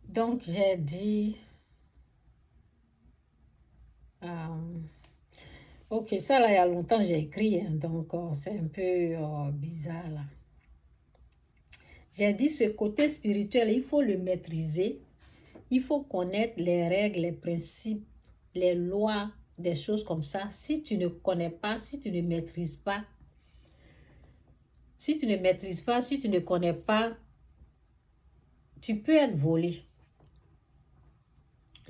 Donc, j'ai dit... euh, ok, ça là, il y a longtemps, j'ai écrit, hein, donc c'est un peu bizarre là. J'ai dit ce côté spirituel, il faut le maîtriser. Il faut connaître les règles, les principes, les lois, des choses comme ça. Si tu ne connais pas, si tu ne maîtrises pas, si tu ne maîtrises pas, si tu ne connais pas, tu peux être volé.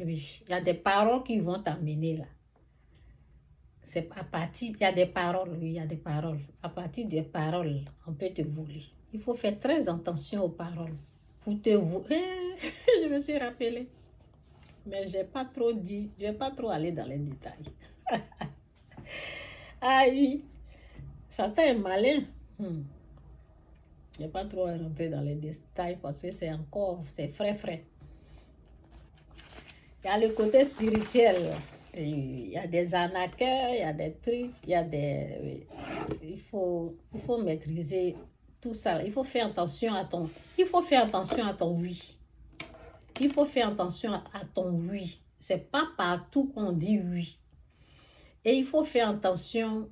Oui, il y a des paroles qui vont t'amener là. C'est à partir, il y a des paroles, oui, il y a des paroles. À partir des paroles, on peut te voler. Il faut faire très attention aux paroles. Pour te voler, je me suis rappelé. Mais je n'ai pas trop dit, je ne vais pas trop aller dans les détails. Ah oui, Satan est malin. Je ne vais pas trop rentrer dans les détails parce que c'est encore, c'est frais, frais. Il y a le côté spirituel. Il y a des arnaqueurs, il y a des trucs, il y a des... il faut maîtriser tout ça. Il faut faire attention à ton... Il faut faire attention à ton oui. Il faut faire attention à ton oui. C'est pas partout qu'on dit oui. Et il faut faire attention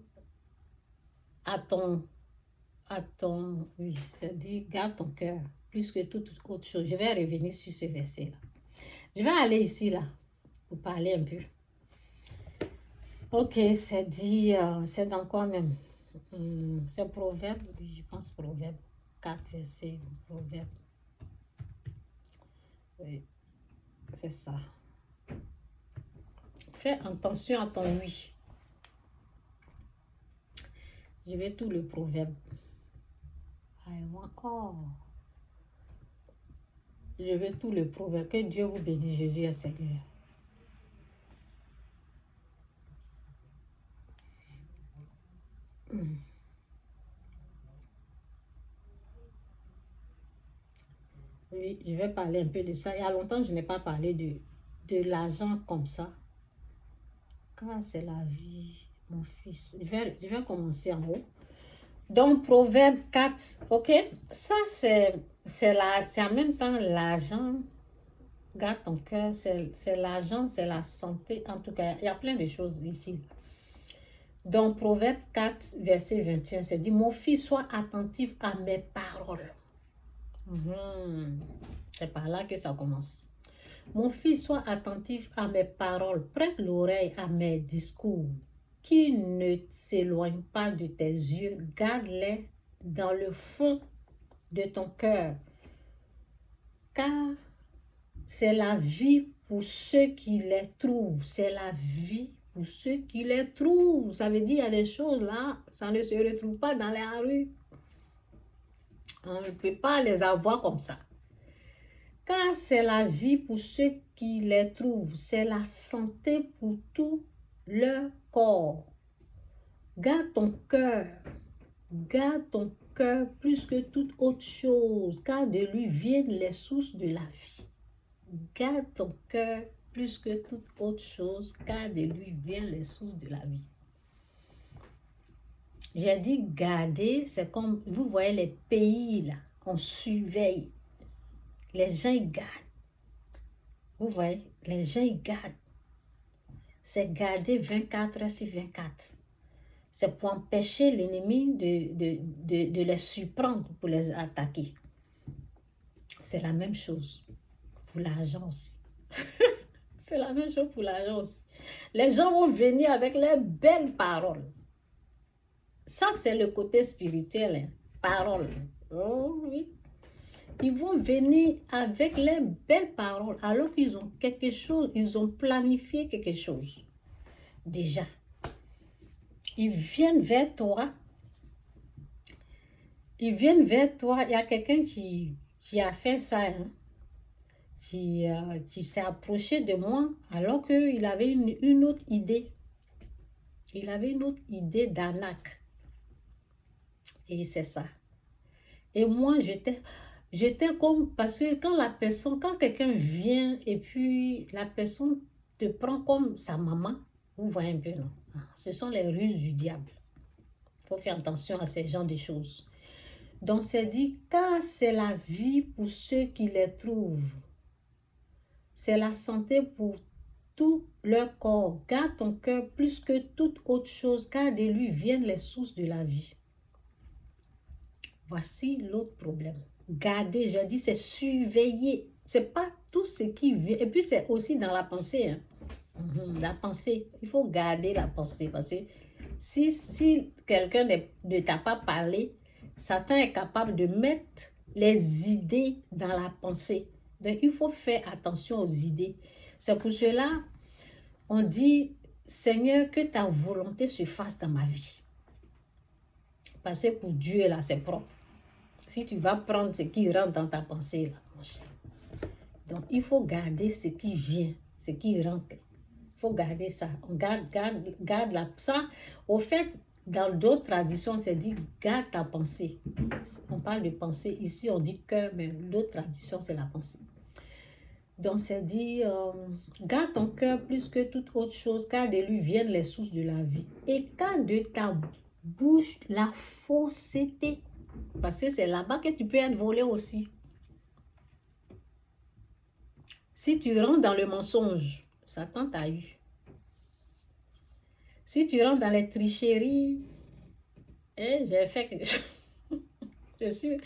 à ton oui. C'est-à-dire, garde ton cœur plus que toute autre chose. Je vais revenir sur ce verset-là. Je vais aller ici, là, pour parler un peu. Ok, c'est dit, c'est dans quoi même? C'est Proverbe, je pense Proverbe 4, verset, Proverbe. Oui, c'est ça. Fais attention à ton oui. Je vais tout le Proverbe. Je vais tout le Proverbe. Que Dieu vous bénisse, Jésus, Seigneur. Oui, je vais parler un peu de ça. Il y a longtemps, je n'ai pas parlé de l'argent comme ça. Car c'est la vie, mon fils. Je vais commencer en haut. Donc, Proverbe 4, ok? Ça, c'est en même temps l'argent. Garde ton cœur, c'est l'argent, c'est la santé. En tout cas, il y a plein de choses ici. Donc, Proverbe 4, verset 21, c'est dit, mon fils, sois attentif à mes paroles. C'est par là que ça commence. Mon fils, sois attentif à mes paroles, prête l'oreille à mes discours, qui ne s'éloignent pas de tes yeux, garde-les dans le fond de ton cœur, car c'est la vie pour ceux qui les trouvent, c'est la vie pour ceux qui les trouvent. Ça veut dire qu'il y a des choses là, ça ne se retrouve pas dans la rue. On ne peut pas les avoir comme ça. Car c'est la vie pour ceux qui les trouvent, c'est la santé pour tout leur corps. Garde ton cœur plus que toute autre chose, car de lui viennent les sources de la vie. Garde ton cœur plus que toute autre chose, car de lui viennent les sources de la vie. J'ai dit garder, c'est comme, vous voyez les pays là, on surveille. Les gens ils gardent. Vous voyez, les gens ils gardent. C'est garder 24 heures sur 24. C'est pour empêcher l'ennemi de les surprendre, pour les attaquer. C'est la même chose pour l'argent aussi. C'est la même chose pour l'argent aussi. Les gens vont venir avec leurs belles paroles. Ça, c'est le côté spirituel. Hein. Paroles. Oh oui. Ils vont venir avec leurs belles paroles alors qu'ils ont quelque chose, ils ont planifié quelque chose. Déjà. Ils viennent vers toi. Ils viennent vers toi. Il y a quelqu'un qui a fait ça. Hein. Qui s'est approché de moi alors qu'il avait une autre idée. Il avait une autre idée d'arnaque. Et c'est ça. Et moi, j'étais comme, parce que quand quelqu'un vient et puis la personne te prend comme sa maman, vous voyez un peu, non? Ce sont les ruses du diable. Il faut faire attention à ces genres de choses. Donc, c'est dit, car c'est la vie pour ceux qui les trouvent. c'est la santé pour tout leur corps. Garde ton cœur plus que toute autre chose, car de lui viennent les sources de la vie. Voici l'autre problème. Garder, j'ai dit, c'est surveiller. C'est pas tout ce qui vient. Et puis, c'est aussi dans la pensée. Hein. La pensée. Il faut garder la pensée. Parce que si quelqu'un ne t'a pas parlé, Satan est capable de mettre les idées dans la pensée. Donc, il faut faire attention aux idées. C'est pour cela, on dit, Seigneur, que ta volonté se fasse dans ma vie. Parce que pour Dieu, là, c'est propre. Si tu vas prendre ce qui rentre dans ta pensée, là, mon cher. Donc, il faut garder ce qui vient, ce qui rentre. Il faut garder ça. On garde ça. Au fait, dans d'autres traditions, c'est dit, garde ta pensée. On parle de pensée. Ici, on dit cœur, mais l'autre tradition, c'est la pensée. Donc, c'est dit, garde ton cœur plus que toute autre chose, car de lui viennent les sources de la vie. Et quand de ta bouche la fausseté, parce que c'est là-bas que tu peux être volé aussi. Si tu rentres dans le mensonge, Satan t'a eu. Si tu rentres dans les tricheries, j'ai fait quelque chose. Je suis...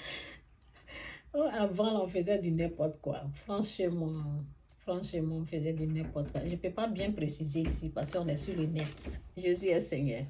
Oh, avant, on faisait du n'importe quoi. Franchement, on faisait du n'importe quoi. Je ne peux pas bien préciser ici parce qu'on est sur le net. Jésus est Seigneur.